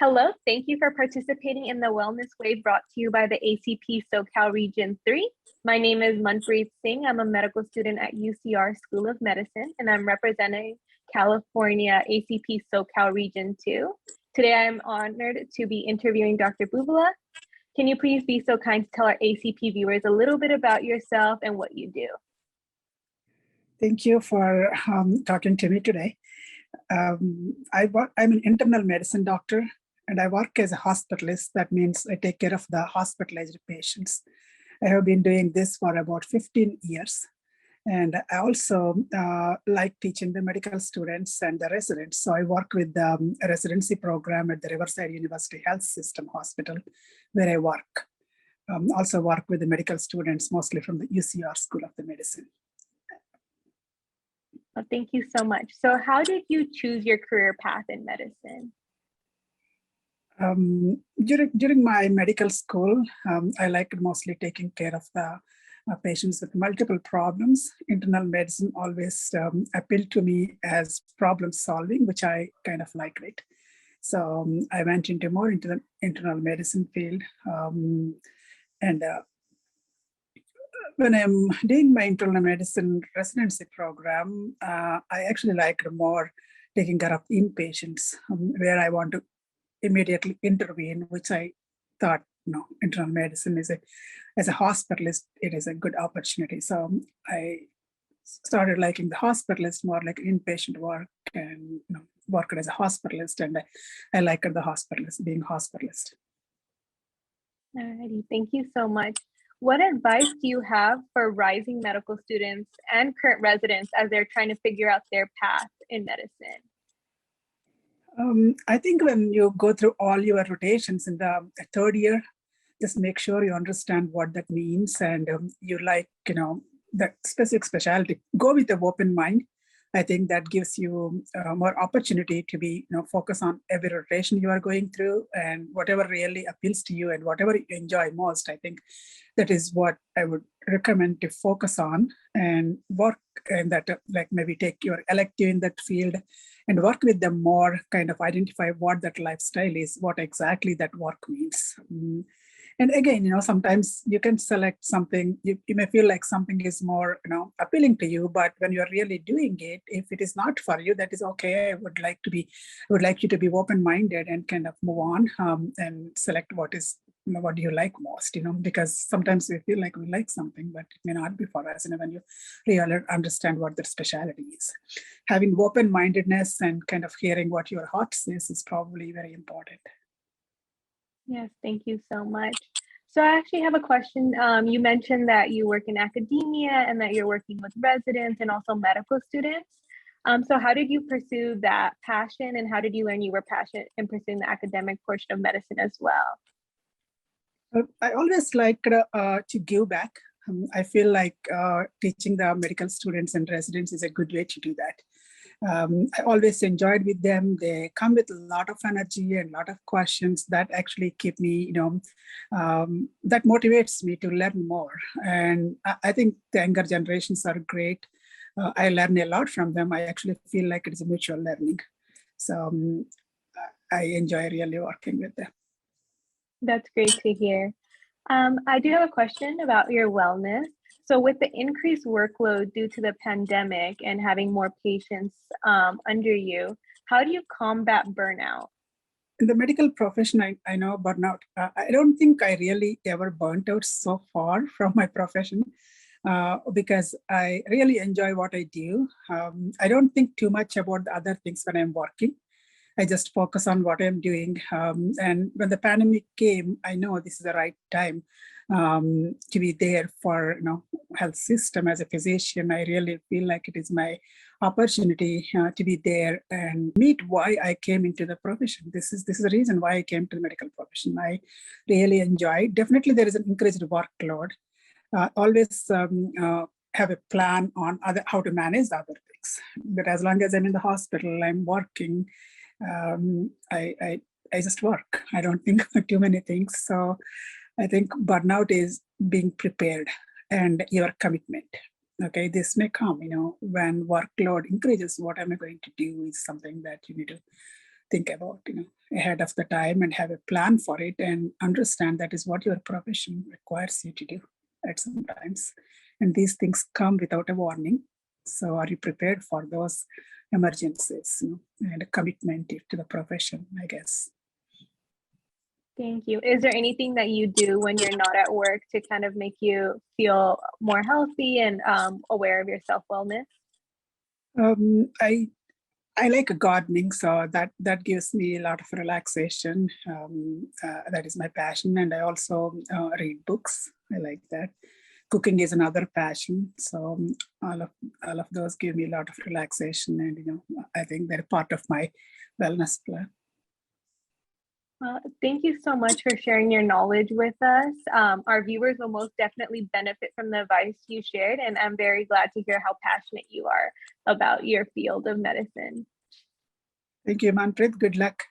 Hello, thank you for participating in the Wellness Wave brought to you by the ACP SoCal Region 3. My name is Manpreet Singh. I'm a medical student at UCR School of Medicine, and I'm representing California ACP SoCal Region 2. Today, I'm honored to be interviewing Dr. Puvvula. Can you please be so kind to tell our ACP viewers a little bit about yourself and what you do? Thank you for talking to me today. I'm an internal medicine doctor, and I work as a hospitalist. That means I take care of the hospitalized patients. I have been doing this for about 15 years. And I also like teaching the medical students and the residents. So I work with the residency program at the Riverside University Health System Hospital, where I work. Also work with the medical students, mostly from the UCR School of the Medicine. Well, thank you so much. So how did you choose your career path in medicine? During my medical school, I liked mostly taking care of the patients with multiple problems. Internal medicine always appealed to me as problem solving, which I kind of liked it. So I went into more into the internal medicine field. When I'm doing my internal medicine residency program, I actually like more taking care of inpatients, where I want to immediately intervene, which I thought, internal medicine is as a hospitalist, it is a good opportunity. So I started liking the hospitalist more like inpatient work, and worked as a hospitalist, and I liked the hospitalist, being hospitalist. Alrighty, thank you so much. What advice do you have for rising medical students and current residents as they're trying to figure out their path in medicine? I think when you go through all your rotations in the third year, just make sure you understand what that means, and you like, that specific specialty. Go with an open mind. I think that gives you more opportunity to be, focus on every rotation you are going through, and whatever really appeals to you and whatever you enjoy most. I think that is what I would recommend to focus on and work, and that like maybe take your elective in that field and work with them more, kind of identify what that lifestyle is, what exactly that work means. And again, sometimes you can select something, you may feel like something is more, appealing to you, but when you're really doing it, if it is not for you, that is okay. I would like you to be open-minded and kind of move on and select what do you like most, because sometimes we feel like we like something, but it may not be for us, when you really understand what their specialty is. Having open-mindedness and kind of hearing what your heart says is probably very important. Yes, thank you so much. So I actually have a question. You mentioned that you work in academia and that you're working with residents and also medical students. So how did you pursue that passion, and how did you learn you were passionate in pursuing the academic portion of medicine as well? I always like to give back. I feel like teaching the medical students and residents is a good way to do that. I always enjoyed with them. They come with a lot of energy and a lot of questions that actually keep me, that motivates me to learn more. And I think the younger generations are great. I learn a lot from them. I actually feel like it's a mutual learning. So I enjoy really working with them. That's great to hear. I do have a question about your wellness. So with the increased workload due to the pandemic and having more patients under you, how do you combat burnout? In the medical profession, I know burnout. I don't think I really ever burnt out so far from my profession because I really enjoy what I do. I don't think too much about the other things when I'm working. I just focus on what I'm doing. And when the pandemic came, I know this is the right time to be there for health system as a physician. I really feel like it is my opportunity to be there and meet why I came into the profession. This is the reason why I came to the medical profession. I really enjoy. Definitely, there is an increased workload. Always have a plan on how to manage the other things. But as long as I'm in the hospital, I'm working. I just work. I don't think too many things. So I think burnout is being prepared and your commitment. Okay, this may come, when workload increases, what am I going to do is something that you need to think about, ahead of the time and have a plan for it and understand that is what your profession requires you to do at some times. And these things come without a warning. So are you prepared for those emergencies, and a commitment to the profession, I guess. Thank you. Is there anything that you do when you're not at work to kind of make you feel more healthy and aware of your self-wellness? I like gardening, so that gives me a lot of relaxation. That is my passion, and I also read books. I like that. Cooking is another passion, so all of those give me a lot of relaxation, and I think they're part of my wellness plan. Well, thank you so much for sharing your knowledge with us. Our viewers will most definitely benefit from the advice you shared, and I'm very glad to hear how passionate you are about your field of medicine. Thank you, Manpreet. Good luck.